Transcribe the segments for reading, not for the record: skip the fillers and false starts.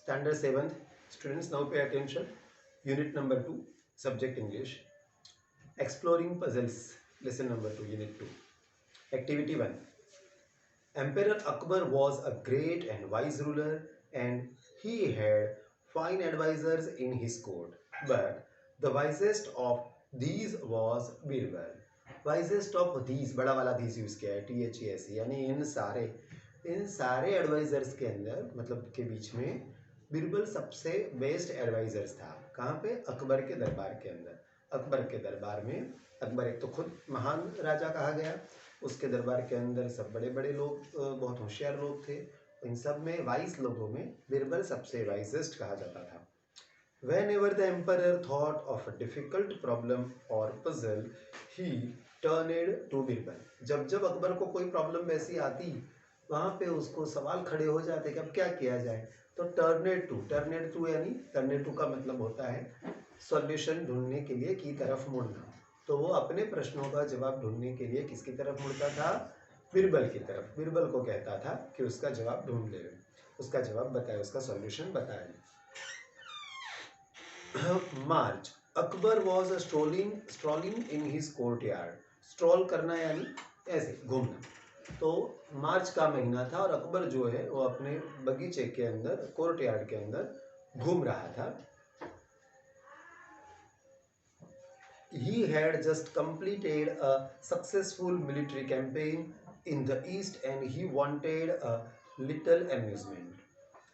Standard 7th. Students, now pay attention. Unit number 2, subject English. Exploring puzzles. Lesson number 2, Unit 2. Activity 1. Emperor Akbar was a great and wise ruler, and he had fine advisors in his court. But the wisest of these was Birbal. Wisest of these, बड़ा वाला these use किया है, THES, यानी इन सारे advisers के अंदर, मतलब के बीच में बिरबल सबसे बेस्ट एडवाइजर्स था. कहाँ पे? अकबर के दरबार के अंदर. अकबर के दरबार में अकबर एक तो खुद महान राजा कहा गया, उसके दरबार के अंदर सब बड़े बड़े लोग, बहुत होशियार लोग थे. इन सब में वाइस लोगों में बिरबल सबसे वाइजेस्ट कहा जाता था. Whenever the emperor thought of a difficult problem or puzzle, he turned to Birbal. जब जब अकबर को कोई प्रॉब्लम वैसी आती, वहाँ पे उसको सवाल खड़े हो जाते कि अब क्या किया जाए, तो टर्नेट टू यानी का मतलब होता है सॉल्यूशन ढूंढने के लिए की तरफ मुड़ना. तो वो अपने प्रश्नों का जवाब ढूंढने के लिए किसकी तरफ मुड़ता था? बिरबल की तरफ. बिरबल को कहता था कि उसका जवाब ढूंढ ले, उसका जवाब बताए, उसका सॉल्यूशन बताए. मार्च. Akbar was strolling in his courtyard. Stroll करना यानी ऐसे घूमना. तो मार्च का महीना था और अकबर जो है वो अपने बगीचे के अंदर, कोर्ट यार्ड के अंदर घूम रहा था. He had just completed a successful military campaign in the east and he wanted a little amusement.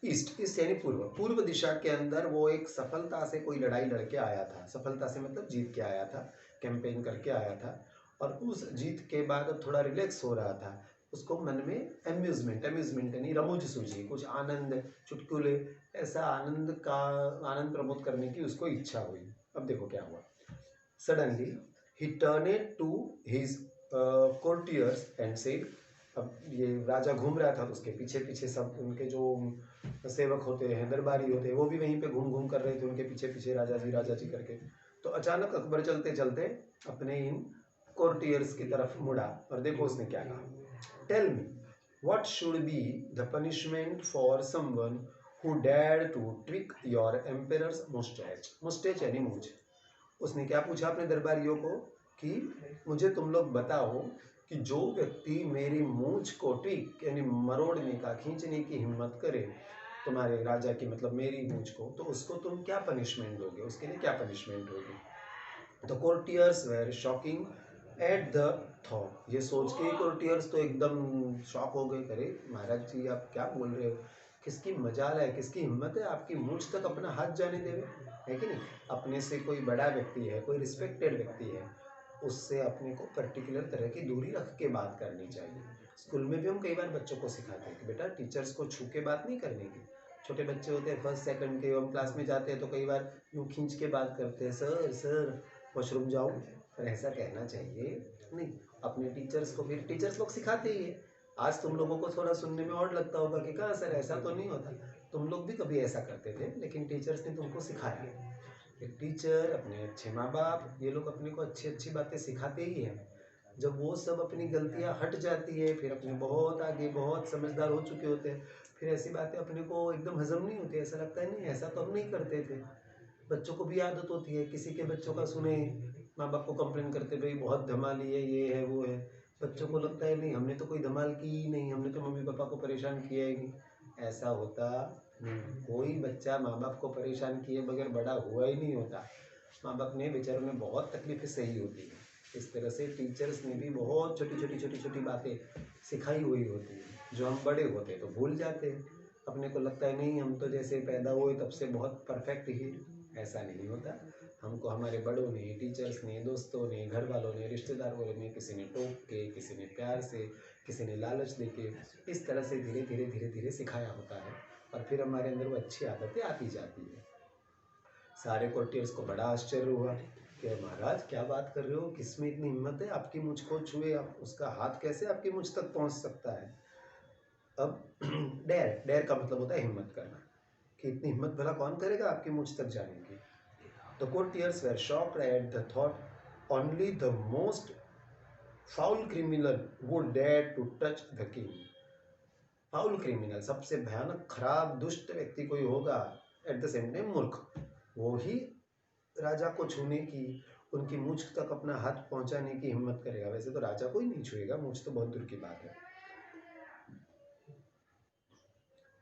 East यानी पूर्व दिशा के अंदर वो एक सफलता से कोई लड़ाई लड़के आया था. सफलता से मतलब जीत के आया था, कैंपेन करके आया था, और उस जीत के बाद अब थोड़ा रिलैक्स हो रहा था. उसको मन में एम्यूजमेंट यानी रमूज सूझी, कुछ आनंद, चुटकुले, ऐसा आनंद प्रमोद करने की उसको इच्छा हुई. अब देखो क्या हुआ. Suddenly he turned to his courtiers and said, अब ये राजा घूम रहा था तो उसके पीछे पीछे सब उनके जो सेवक होते हैं, दरबारी होते हैं, वो भी वहीं पे घूम घूम कर रहे थे उनके पीछे पीछे, राजा जी करके. तो अचानक अकबर चलते चलते अपने इन कोर्टियर्स की तरफ मुड़ा और देखो उसने क्या कहा. Tell me what should be the punishment for someone who dare to trick your emperor's moustache यानी मूंछ. उसने क्या पूछा अपने दरबारियों को कि मुझे तुम लोग बताओ कि जो व्यक्ति मेरी मूंछ को ट्रिक यानी मरोड़ने का, खींचने की हिम्मत करे तुम्हारे राजा की, मतलब मेरी मूंछ को, तो उसको तुम क्या पनिशमेंट दोगे, उसके लिए क्या पनिशमेंट होगी. The courtiers were shocking at the thought. ये सोच के कोर्टियर्स तो एकदम शॉक हो गए. अरे महाराज जी आप क्या बोल रहे हो, किसकी मजाल है, किसकी हिम्मत है आपकी मूंछ तक अपना हाथ जाने देवे, है कि नहीं. अपने से कोई बड़ा व्यक्ति है, कोई रिस्पेक्टेड व्यक्ति है, उससे अपने को पर्टिकुलर तरह की दूरी रख के बात करनी चाहिए. स्कूल में भी हम कई बार बच्चों को सिखाते हैं कि बेटा टीचर्स को छू के बात नहीं करने की. छोटे बच्चे होते हैं फर्स्ट सेकंड के, हम क्लास में जाते हैं तो कई बार यूँ खींच के बात करते हैं, सर वॉशरूम जाओ, पर ऐसा कहना चाहिए नहीं. अपने टीचर्स को फिर टीचर्स लोग सिखाते ही है. आज तुम लोगों को थोड़ा सुनने में और लगता होगा कि कहाँ सर ऐसा तो नहीं होता, तुम लोग भी कभी ऐसा करते थे, लेकिन टीचर्स ने तुमको सिखाया. एक टीचर, अपने अच्छे माँ बाप, ये लोग अपने को अच्छी अच्छी बातें सिखाते ही हैं. जब वो सब अपनी गलतियाँ हट जाती है, फिर अपने बहुत आगे, बहुत समझदार हो चुके होते हैं, फिर ऐसी बातें अपने को एकदम हजम नहीं होती. ऐसा लगता है नहीं ऐसा तो हम नहीं करते थे. बच्चों को भी आदत होती है, किसी के बच्चों का सुने, माँ बाप को कंप्लेन करते भाई बहुत धमाली है, ये है वो है. बच्चों को लगता है नहीं हमने तो कोई धमाल की ही नहीं, हमने तो मम्मी पापा को परेशान किया ही नहीं. ऐसा होता नहीं. कोई बच्चा माँ बाप को परेशान किए बगैर बड़ा हुआ ही नहीं होता. माँ बाप ने बेचारों ने बहुत तकलीफें सही होती है. इस तरह से टीचर्स ने भी बहुत छोटी छोटी बातें सिखाई हुई होती है, जो हम बड़े होते तो भूल जाते हैं. अपने को लगता है नहीं हम तो जैसे पैदा हुए तब से बहुत परफेक्ट ही. ऐसा नहीं होता. हमको हमारे बड़ों ने, टीचर्स ने, दोस्तों ने, घर वालों ने, रिश्तेदारों ने, किसी ने टोक के, किसी ने प्यार से, किसी ने लालच दे के, इस तरह से धीरे धीरे सिखाया होता है, और फिर हमारे अंदर वो अच्छी आदतें आती जाती है. सारे कोर्टियर्स को बड़ा आश्चर्य हुआ कि महाराज क्या बात कर रहे हो, किसमें इतनी हिम्मत है, आपकी मुझ को छुए, आप उसका हाथ कैसे आपकी मुझ तक पहुंच सकता है. अब डेयर का मतलब होता है हिम्मत करना, कि इतनी हिम्मत भला कौन करेगा आपकी मुझ तक जाने की. The courtiers were shocked at the thought only the most foul criminal would dare to touch the king. Foul criminal, सबसे भयानक खराब दुष्ट व्यक्ति कोई होगा, एट द सेम टाइम मूर्ख, वो ही राजा को छूने की, उनकी मूंछ तक अपना हाथ पहुंचाने की हिम्मत करेगा। वैसे तो राजा को ही नहीं छुएगा, मूंछ तो बहुत दूर की बात है।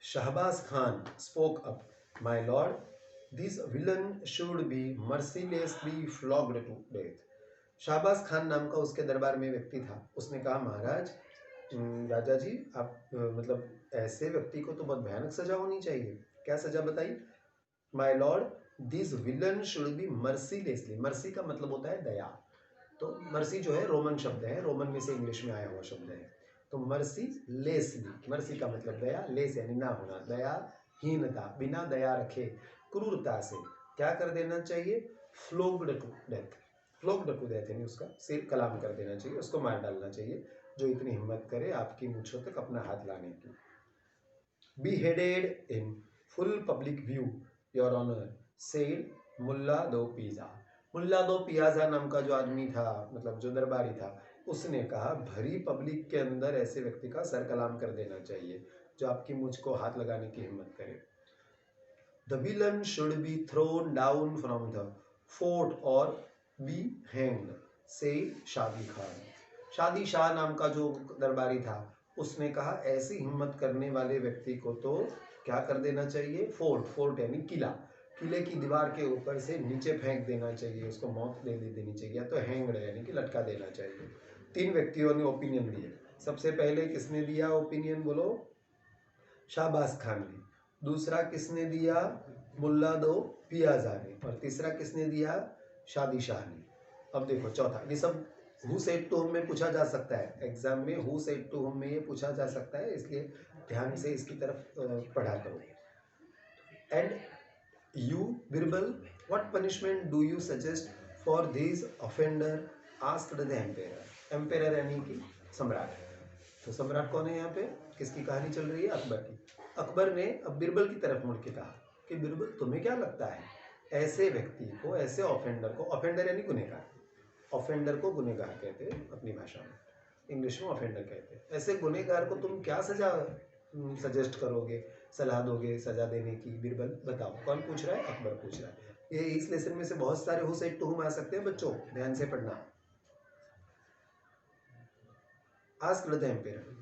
Shahbaz Khan spoke up, my lord, this villain should be mercilessly flogged to death. Shahbaz Khan नाम का उसके दरबार में व्यक्ति था। उसने कहा, महाराज, राजा जी, आप मतलब ऐसे व्यक्ति को तो बहुत भयानक सजा होनी चाहिए। क्या सजा बताइए? My Lord, this villain should be mercilessly. Mercy का मतलब होता है दया। तो मर्सी जो है रोमन शब्द है, रोमन में से इंग्लिश में आया हुआ शब्द है। तो मर्सी लेसली, मर्सी का मतलब दया, लेस यानी ना होना, दया हीनता, बिना दया रखे क्रूरता से क्या कर देना चाहिए? फ्लोग्ड टू डेथ। फ्लोग्ड टू डेथ यानी उसका सिर कलाम कर देना चाहिए, उसको मार डालना चाहिए, जो इतनी हिम्मत करे आपकी मूंछों तक अपना हाथ लाने की। beheaded in full public view, your honor, said मुल्ला दो पिज़ा। मुल्ला दो पियाजा नाम का जो आदमी था, मतलब जो दरबारी था, उसने कहा भरी पब्लिक के अंदर ऐसे व्यक्ति का सर कलाम कर देना चाहिए जो आपकी मुझ को हाथ लगाने की हिम्मत करे। The villain should be thrown down from the fort or be hanged, said शादी खान। शादी शाह नाम का जो दरबारी था, उसने कहा ऐसी हिम्मत करने वाले व्यक्ति को तो क्या कर देना चाहिए? फोर्ट, फोर्ट यानी किला, किले की दीवार के ऊपर से नीचे फेंक देना चाहिए, उसको मौत दे देनी चाहिए, या तो हैंग्ड यानी कि लटका देना चाहिए। 3 व्यक्तियों ने ओपिनियन दिए। सबसे पहले किसने दिया ओपिनियन, बोलो? शाहबाज खान ने। दूसरा किसने दिया? मुल्ला दो पियाजा ने। और तीसरा किसने दिया? शादी शाह ने। अब देखो चौथा, ये सब हु सेड टू होम में पूछा जा सकता है, एग्जाम में हु सेड टू होम में ये पूछा जा सकता है, इसलिए ध्यान से इसकी तरफ पढ़ा करो। And you Birbal, what punishment do you suggest for this offender, asked the emperor. Emperor यानी कि सम्राट। तो सम्राट कौन है यहाँ पे? किसकी कहानी चल रही है? अकबर की। अकबर ने अब बिरबल की तरफ मुड़ के कहा कि बिरबल, तुम्हें क्या लगता है ऐसे व्यक्ति को, ऐसे ऑफेंडर को, ऑफेंडर यानी गुनहगार, ऑफेंडर को गुनहगार कहते हैं अपनी भाषा में, इंग्लिश में ऑफेंडर कहते हैं, ऐसे गुनहगार को तुम क्या सजा सजेस्ट करोगे, सलाह दोगे सजा देने की? बिरबल बताओ। कौन पूछ रहा है? अकबर पूछ रहा है। ये इस लेसन में से बहुत सारे हु सेड टू हुम आ सकते हैं बच्चों, ध्यान से पढ़ना। Asked the emperor,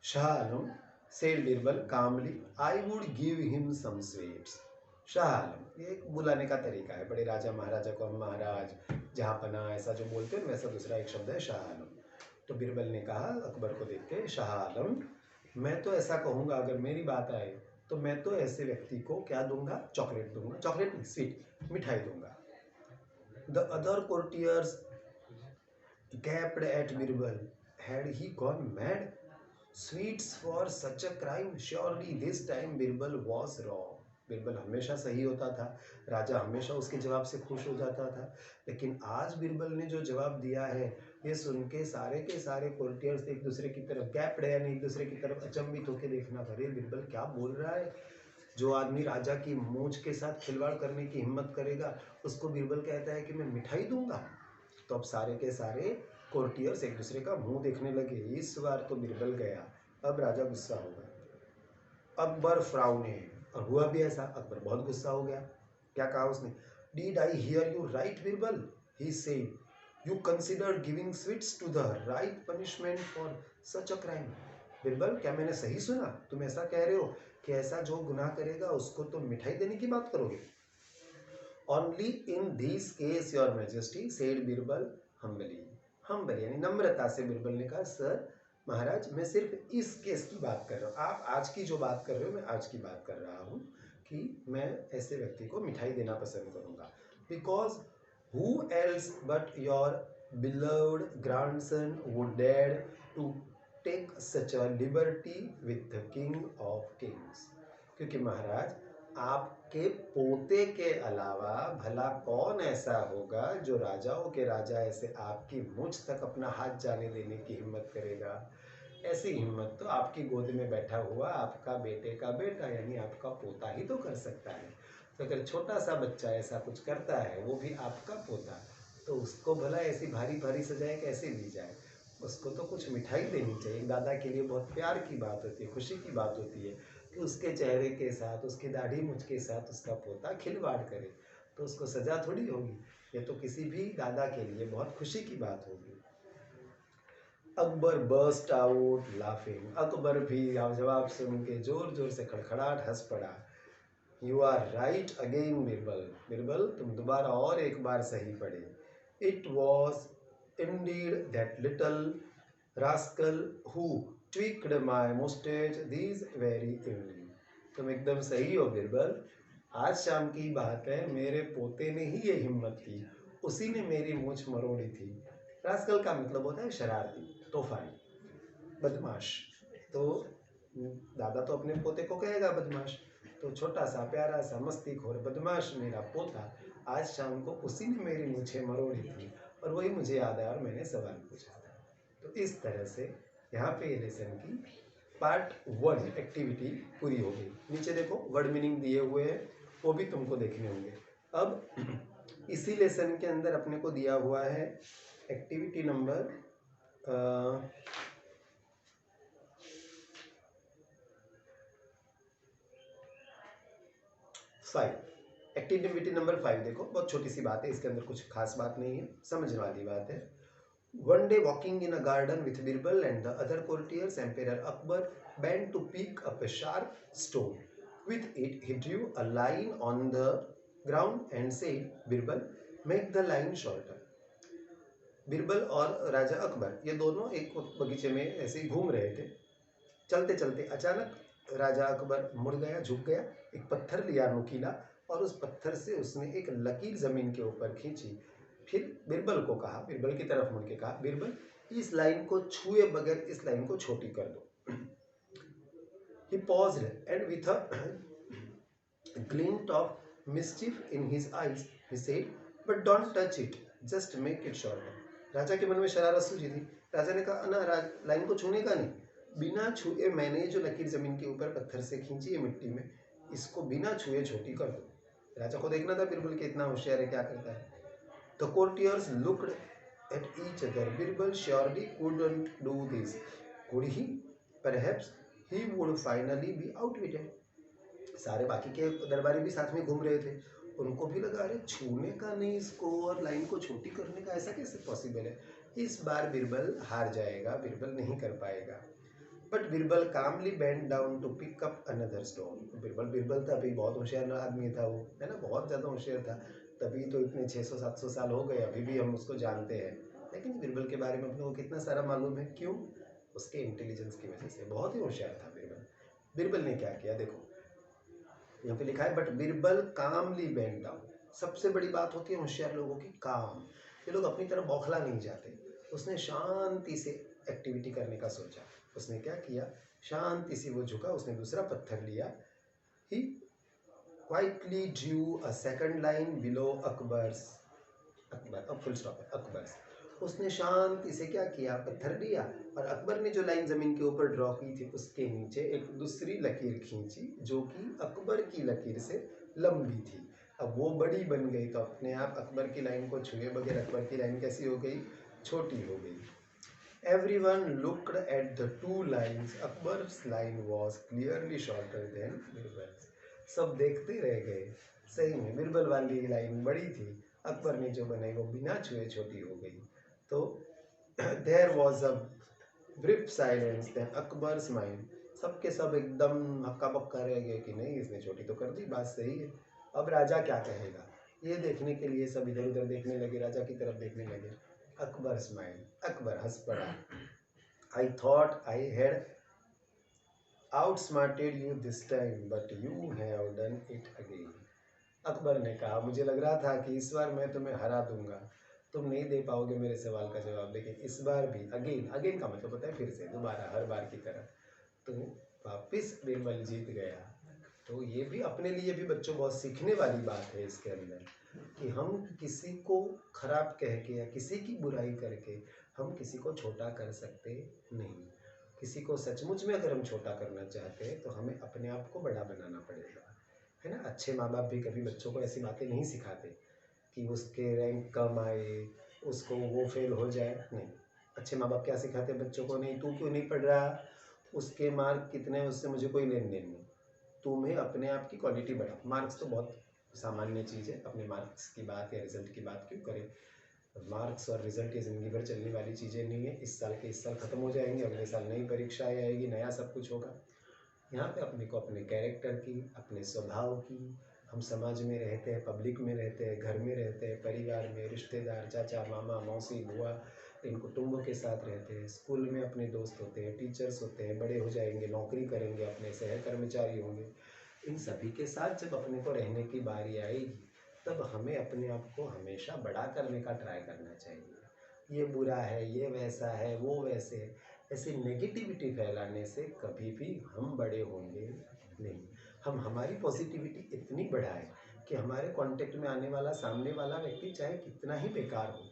Shah Alam, said Birbal calmly, I would give him some sweets. Shah Alam, ये एक बुलाने का तरीका है, बड़े राजा महाराजा को हम महाराज, जहाँ पना, ऐसा जो बोलते हैं वैसा दूसरा एक शब्द है शाह आलम। तो बिरबल ने कहा अकबर को देख के, शाह आलम, मैं तो ऐसा कहूँगा, अगर मेरी बात आए तो मैं तो ऐसे व्यक्ति को क्या दूंगा? चॉकलेट दूंगा, चॉकलेट नहीं, स्वीट, मिठाई दूंगा। The other courtiers gaped at Birbal. Had he gone mad? Sweets for such a crime? Surely this time Birbal was wrong. Birbal हमेशा सही होता था, राजा हमेशा उसके जवाब से खुश हो जाता था, लेकिन आज बिरबल ने जो जवाब दिया है, ये सुन के सारे कोर्टियर्स एक दूसरे की तरफ गैप्ड है, यानी एक दूसरे की तरफ अचंभित होकर देखना, अरे बिरबल क्या बोल रहा है? जो आदमी राजा की मूंछ के साथ खिलवाड़ करने की हिम्मत करेगा, उसको बिरबल कहता है कि मैं मिठाई दूंगा। तो अब सारे के सारे कोर्टियर्स एक दूसरे का मुंह देखने लगे। इस बार तो बिरबल गया, अब राजा गुस्सा होगा। अकबर फ्राउने, और हुआ भी ऐसा, अकबर बहुत गुस्सा हो गया। क्या कहा उसने? Did I hear you right Birbal, he said, you consider giving sweets to the right punishment for such a crime. Birbal, क्या मैंने सही सुना? तुम ऐसा कह रहे हो कि ऐसा जो गुनाह करेगा उसको तुम मिठाई देने की बात करोगे? Only in this case your majesty, said Birbal humbly. Humble यानी नम्रता से बिरबल ने कहा, सर महाराज, मैं सिर्फ इस केस की बात कर रहा हूँ, आप आज की जो बात कर रहे हो मैं आज की बात कर रहा हूँ कि मैं ऐसे व्यक्ति को मिठाई देना पसंद करूँगा। Because who else but your beloved grandson would dare to take such a liberty with the king of kings. क्योंकि महाराज, आपके पोते के अलावा भला कौन ऐसा होगा जो राजाओं के राजा ऐसे आपकी मुझ तक अपना हाथ जाने देने की हिम्मत करेगा? ऐसी हिम्मत तो आपकी गोद में बैठा हुआ आपका बेटे का बेटा यानी आपका पोता ही तो कर सकता है। तो अगर छोटा सा बच्चा ऐसा कुछ करता है, वो भी आपका पोता, तो उसको भला ऐसी भारी भारी सजाएं कैसे दी जाए? उसको तो कुछ मिठाई देनी चाहिए। दादा के लिए बहुत प्यार की बात होती है, खुशी की बात होती है कि उसके चेहरे के साथ, उसकी दाढ़ी मूंछ के साथ उसका पोता खिलवाड़ करे, तो उसको सजा थोड़ी होगी। ये तो किसी भी दादा के लिए बहुत खुशी की बात होगी। Akbar burst out laughing. Akbar भी जवाब सुन के जोर जोर से खड़खड़ाहट हंस पड़ा। You are right again Birbal. Birbal, तुम दोबारा और एक बार सही पढ़े। It was indeed that little rascal who tweaked my moustache this very evening. तुम एकदम सही हो बिरबल। आज शाम की बात है, मेरे पोते ने ही ये हिम्मत की, उसी ने मेरी मूछ मरोड़ी थी। रास्कल का मतलब होता है शरारती, तूफानी, बदमाश। तो दादा तो अपने पोते को कहेगा बदमाश, तो छोटा सा प्यारा सा मस्तीखोर बदमाश मेरा पोता, आज शाम को उसी ने मेरी मूछें मरोड़ी थी और वही मुझे याद आया और मैंने सवाल पूछा था। तो इस तरह से यहाँ पे ये लेसन की पार्ट 1 एक्टिविटी पूरी हो गई। नीचे देखो वर्ड मीनिंग दिए हुए हैं, वो भी तुमको देखने होंगे। अब इसी लेसन के अंदर अपने को दिया हुआ है एक्टिविटी नंबर 5। एक्टिविटी नंबर 5 देखो, बहुत छोटी सी बात है, इसके अंदर कुछ खास बात नहीं है, समझने वाली बात है। One day walking in a garden with Birbal and the other courtiers, Emperor Akbar bent to pick up a sharp stone. With it, he drew a line on the ground and said, Birbal, make the line shorter. Birbal और राजा अकबर ये दोनों एक बगीचे में ऐसे ही घूम रहे थे। चलते चलते अचानक राजा अकबर मुड़ गया, झुक गया, एक पत्थर लिया नुकीला और उस पत्थर से उसने एक लकीर जमीन के ऊपर खींची। फिर बिरबल को कहा, बिरबल की तरफ मुड़ के कहा, बिरबल, इस लाइन को छुए बगैर इस लाइन को छोटी कर दो। He paused and with a glint of mischief in his eyes, he said, "But don't touch it, just make it shorter." राजा के मन में शरारत सूझी थी। राजा ने कहा, ना, लाइन को छूने का नहीं, बिना छुए मैंने जो लकीर जमीन के ऊपर पत्थर से खींची है मिट्टी में, इसको बिना छुए छोटी कर दो। राजा को देखना था बिरबल कितना होशियार है, क्या करता है। The courtiers looked at each other. Birbal surely couldn't do this. Could he? Perhaps he would finally be outwitted. सारे बाकी के दरबारी भी साथ में घूम रहे थे, उनको भी लगा, अरे छूने का नहीं इसको और लाइन को छोटी करने का, ऐसा कैसे पॉसिबल है। इस बार बिरबल हार जाएगा, बिरबल नहीं कर पाएगा। But Birbal calmly bend down to pick up another stone. Birbal था भाई, बहुत होशियार आदमी था वो, है ना, बहुत ज़्यादा होशियार था, तभी तो इतने 600-700 साल हो गए, अभी भी हम उसको जानते हैं। लेकिन बिरबल के बारे में अपने को कितना सारा मालूम है, क्यों? उसके इंटेलिजेंस की वजह से। बहुत ही होशियार था बिरबल। बिरबल ने क्या किया देखो, यहाँ पे लिखा है, but Birbal calmly bend down. सबसे बड़ी बात होती है होशियार लोगों की, काम। ये लोग अपनी तरफ बौखला नहीं जाते। उसने शांति से एक्टिविटी करने का सोचा। उसने क्या किया, शांति से वो झुका, उसने दूसरा पत्थर लिया। He quietly drew a second line below Akbar's. Akbar, अब फुल स्टॉप है, अकबर्स। उसने शांति से क्या किया, पत्थर लिया और अकबर ने जो लाइन जमीन के ऊपर ड्रॉ की थी उसके नीचे एक दूसरी लकीर खींची, जो कि अकबर की लकीर से लंबी थी। अब वो बड़ी बन गई, तो अपने आप अकबर की लाइन को छुए बगैर अकबर की लाइन कैसी हो गई, छोटी हो गई। Everyone looked at the two lines. Akbar's line was clearly shorter than Birbal's. सब देखते रह गए, सही में बिरबल वाली लाइन बड़ी थी, अकबर ने जो बनाई वो बिना छुए छोटी हो गई। तो there was a brief silence. Then Akbar's mind, सबके सब एकदम हक्का बक्का रह गए कि नहीं, इसने छोटी तो कर दी, बात सही है। अब राजा क्या कहेगा, ये देखने के लिए सब इधर उधर देखने लगे, राजा की तरफ देखने लगे। अकबर स्माइल, अकबर हंस पड़ा। I thought I had outsmarted you this time, but you have done it again. Akbar ने कहा, मुझे लग रहा था कि इस बार मैं तुम्हें हरा दूंगा, तुम नहीं दे पाओगे मेरे सवाल का जवाब, लेकिन इस बार भी, अगेन, अगेन का मतलब होता है फिर से, दोबारा, हर बार की तरह, तो वापिस बिरबल जीत गया। तो ये भी अपने लिए भी बच्चों बहुत सीखने वाली बात है इसके अंदर, कि हम किसी को खराब कह के या किसी की बुराई करके हम किसी को छोटा कर सकते नहीं। किसी को सचमुच में अगर हम छोटा करना चाहते हैं तो हमें अपने आप को बड़ा बनाना पड़ेगा, है ना। अच्छे माँ बाप भी कभी बच्चों को ऐसी बातें नहीं सिखाते कि उसके रैंक कम आए, उसको वो फेल हो जाए, नहीं। अच्छे माँ बाप क्या सिखाते हैं बच्चों को, नहीं तू क्यों नहीं पढ़ रहा, उसके मार्क कितने हैं उससे मुझे कोई लेन देन नहीं, तुम्हें अपने आप की क्वालिटी बढ़ाओ। मार्क्स तो बहुत सामान्य चीज़ है, अपने मार्क्स की बात या रिजल्ट की बात क्यों करें। मार्क्स और रिजल्ट ये ज़िंदगी भर चलने वाली चीज़ें नहीं है, इस साल के इस साल ख़त्म हो जाएंगे, अगले साल नई परीक्षाएँ आएगी, नया सब कुछ होगा। यहाँ पे अपने को अपने कैरेक्टर की, अपने स्वभाव की, हम समाज में रहते हैं, पब्लिक में रहते हैं, घर में रहते हैं, परिवार में, रिश्तेदार, चाचा मामा मौसी बुआ, इन कुटुंबों के साथ रहते हैं, स्कूल में अपने दोस्त होते हैं, टीचर्स होते हैं, बड़े हो जाएंगे, नौकरी करेंगे, अपने सहकर्मचारी होंगे, इन सभी के साथ जब अपने को रहने की बारी आएगी तब हमें अपने आप को हमेशा बड़ा करने का ट्राई करना चाहिए। ये बुरा है, ये वैसा है, वो वैसे है, ऐसी नेगेटिविटी फैलाने से कभी भी हम बड़े होंगे नहीं। हम हमारी पॉजिटिविटी इतनी बढ़ाएं कि हमारे कांटेक्ट में आने वाला सामने वाला व्यक्ति चाहे कितना ही बेकार हो,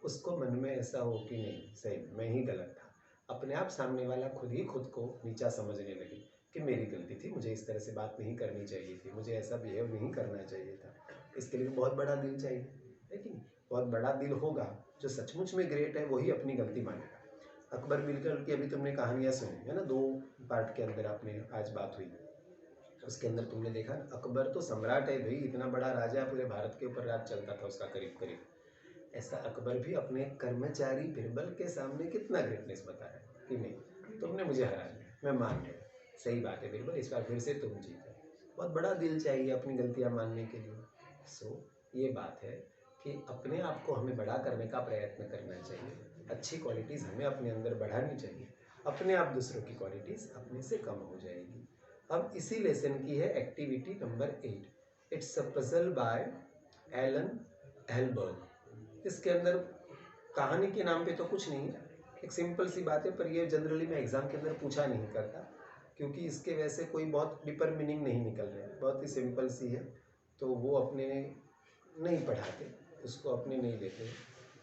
उसको मन में ऐसा हो कि नहीं सही मैं ही गलत था, अपने आप सामने वाला खुद ही खुद को नीचा समझने लगे कि मेरी गलती थी, मुझे इस तरह से बात नहीं करनी चाहिए थी, मुझे ऐसा बिहेव नहीं करना चाहिए था। इसके लिए बहुत बड़ा दिल चाहिए, लेकिन बहुत बड़ा दिल होगा, जो सचमुच में ग्रेट है वही अपनी गलती मानेगा। अकबर बिलकल की अभी तुमने कहानियाँ सुनी है ना, 2 पार्ट के अंदर आपने आज बात हुई, उसके अंदर तुमने देखा अकबर तो सम्राट है भाई, इतना बड़ा राजा, पूरे भारत के ऊपर राज चलता था उसका करीब करीब, ऐसा अकबर भी अपने कर्मचारी बिरबल के सामने कितना ग्रेटनेस बताया कि नहीं तुमने मुझे हरा दिया, मैं मान गया, सही बात है बिरबल, इस बार फिर से तुम जीते। बहुत बड़ा दिल चाहिए अपनी गलतियां मानने के लिए। सो ये बात है कि अपने आप को हमें बड़ा करने का प्रयत्न करना चाहिए, अच्छी क्वालिटीज़ हमें अपने अंदर बढ़ानी चाहिए, अपने आप दूसरों की क्वालिटीज़ अपने से कम हो जाएगी। अब इसी लेसन की है activity number 8, it's a puzzle by Alan Helberg. इसके अंदर कहानी के नाम पे तो कुछ नहीं है, एक सिंपल सी बात है, पर ये जनरली मैं एग्ज़ाम के अंदर पूछा नहीं करता क्योंकि इसके वैसे कोई बहुत डीपर मीनिंग नहीं निकल रहा है, बहुत ही सिंपल सी है, तो वो अपने नहीं पढ़ाते, उसको अपने नहीं लेते।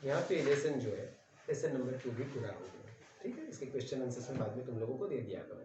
यहाँ पे लेसन जो है लेसन नंबर 2 भी पूरा हो गया। ठीक है, इसके क्वेश्चन आंसर्स में बाद में तुम लोगों को दे दिया करूँ।